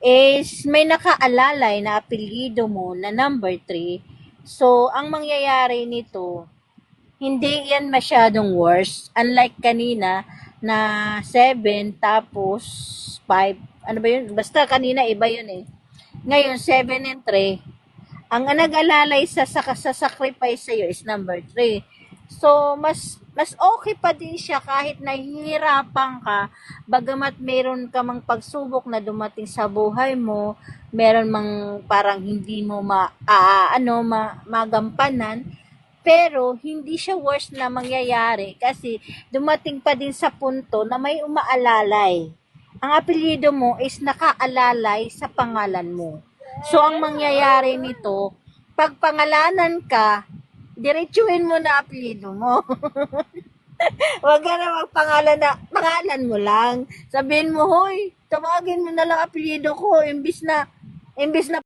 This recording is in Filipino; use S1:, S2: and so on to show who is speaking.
S1: is may nakaalalay na apelyido mo na number 3. So, ang mangyayari nito, hindi yan masyadong worse. Unlike kanina na 7 tapos 5. Ano ba yun? Basta kanina iba yun eh. Ngayon, 7 and 3. Ang nag-alalay sa sacrifice sa'yo is number 3. So, mas okay pa din siya kahit nahihirapan ka, bagamat meron ka mang pagsubok na dumating sa buhay mo, meron mang parang hindi mo magampanan, pero hindi siya worse na mangyayari kasi dumating pa din sa punto na may umaalalay. Ang apelyido mo is nakaalalay sa pangalan mo. So, ang mangyayari nito, pag pangalanan ka, diretsuhin mo na apelyido mo. Huwag ka na magpangalan na, pangalan mo lang. Sabihin mo, hoy, tawagin mo na lang apelyido ko, imbis na